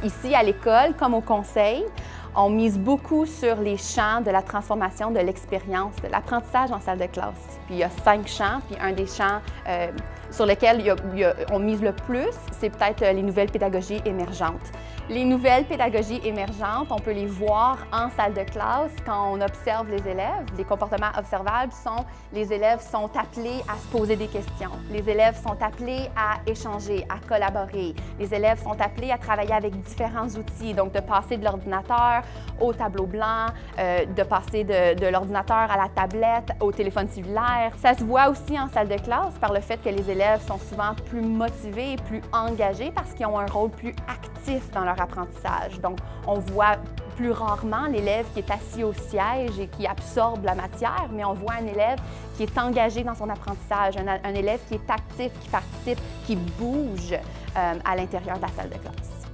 Ici, à l'école, comme au conseil, on mise beaucoup sur les champs de la transformation de l'expérience, de l'apprentissage en salle de classe. Puis il y a 5 champs, puis un des champs sur lesquels on mise le plus, c'est peut-être les nouvelles pédagogies émergentes. Les nouvelles pédagogies émergentes, on peut les voir en salle de classe quand on observe les élèves. Les comportements observables sont les élèves sont appelés à se poser des questions. Les élèves sont appelés à échanger, à collaborer. Les élèves sont appelés à travailler avec différents outils, donc de passer de l'ordinateur au tableau blanc, de passer de l'ordinateur à la tablette, au téléphone cellulaire. Ça se voit aussi en salle de classe par le fait que les élèves sont souvent plus motivés et plus engagés parce qu'ils ont un rôle plus actif dans leur apprentissage. Donc, on voit plus rarement l'élève qui est assis au siège et qui absorbe la matière, mais on voit un élève qui est engagé dans son apprentissage, un élève qui est actif, qui participe, qui bouge à l'intérieur de la salle de classe.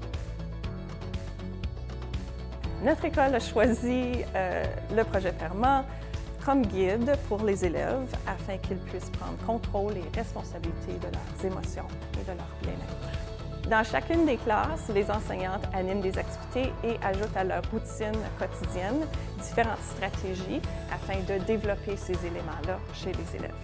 Notre école a choisi le projet Perma comme guide pour les élèves afin qu'ils puissent prendre contrôle et responsabilité de leurs émotions et de leur bien-être. Dans chacune des classes, les enseignantes animent des activités et ajoutent à leur routine quotidienne différentes stratégies afin de développer ces éléments-là chez les élèves.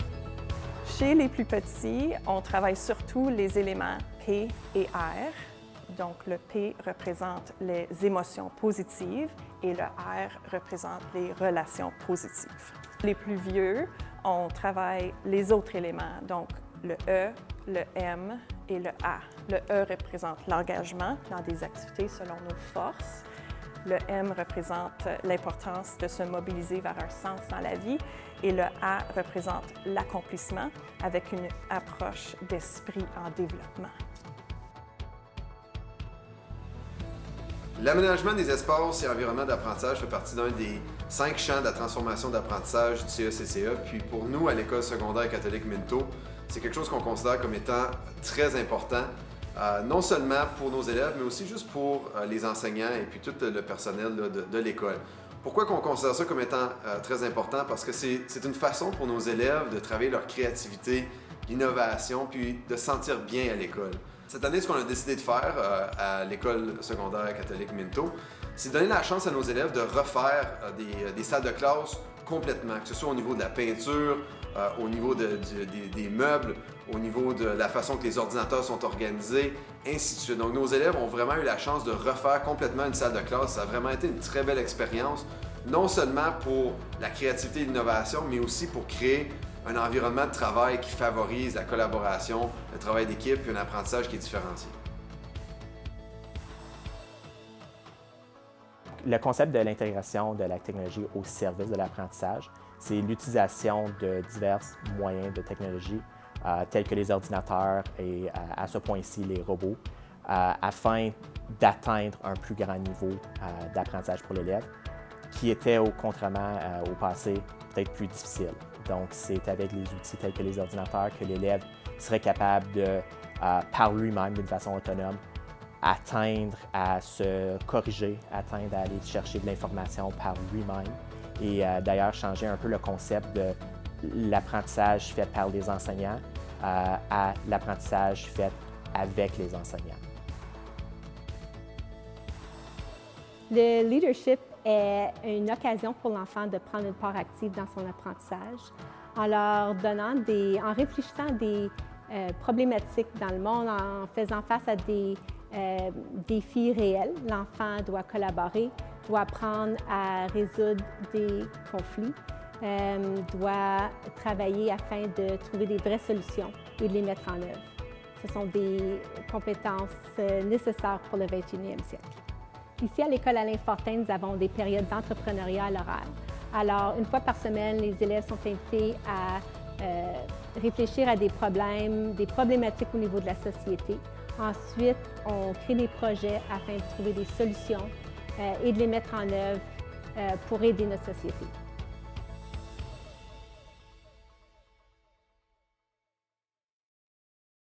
Chez les plus petits, on travaille surtout les éléments P et R. Donc, le P représente les émotions positives et le R représente les relations positives. Les plus vieux, on travaille les autres éléments, donc le E, le M et le A. Le E représente l'engagement dans des activités selon nos forces. Le M représente l'importance de se mobiliser vers un sens dans la vie et le A représente l'accomplissement avec une approche d'esprit en développement. L'aménagement des espaces et environnements d'apprentissage fait partie d'un des 5 champs de la transformation d'apprentissage du CECCA. Puis pour nous, à l'École secondaire catholique Minto, c'est quelque chose qu'on considère comme étant très important, non seulement pour nos élèves, mais aussi juste pour les enseignants et puis tout le personnel de l'école. Pourquoi qu'on considère ça comme étant très important? Parce que c'est une façon pour nos élèves de travailler leur créativité, l'innovation, puis de se sentir bien à l'école. Cette année, ce qu'on a décidé de faire à l'École secondaire catholique Minto, c'est donner la chance à nos élèves de refaire des salles de classe complètement, que ce soit au niveau de la peinture, au niveau des meubles, au niveau de la façon que les ordinateurs sont organisés, ainsi de suite. Donc, nos élèves ont vraiment eu la chance de refaire complètement une salle de classe. Ça a vraiment été une très belle expérience, non seulement pour la créativité et l'innovation, mais aussi pour créer un environnement de travail qui favorise la collaboration, le travail d'équipe et un apprentissage qui est différencié. Le concept de l'intégration de la technologie au service de l'apprentissage, c'est l'utilisation de divers moyens de technologie, tels que les ordinateurs et à ce point-ci les robots, afin d'atteindre un plus grand niveau d'apprentissage pour l'élève, qui était contrairement au passé peut-être plus difficile. Donc, c'est avec les outils tels que les ordinateurs que l'élève serait capable de, par lui-même, d'une façon autonome, atteindre à se corriger, atteindre à aller chercher de l'information par lui-même et d'ailleurs changer un peu le concept de l'apprentissage fait par les enseignants à l'apprentissage fait avec les enseignants. Le leadership est une occasion pour l'enfant de prendre une part active dans son apprentissage en leur donnant en réfléchissant à des problématiques dans le monde, en faisant face à des défis réels. L'enfant doit collaborer, doit apprendre à résoudre des conflits, doit travailler afin de trouver des vraies solutions et de les mettre en œuvre. Ce sont des compétences nécessaires pour le 21e siècle. Ici, à l'École Alain Fortin, nous avons des périodes d'entrepreneuriat à l'oral. Alors, une fois par semaine, les élèves sont invités à réfléchir à des problèmes, des problématiques au niveau de la société. Ensuite, on crée des projets afin de trouver des solutions et de les mettre en œuvre pour aider notre société.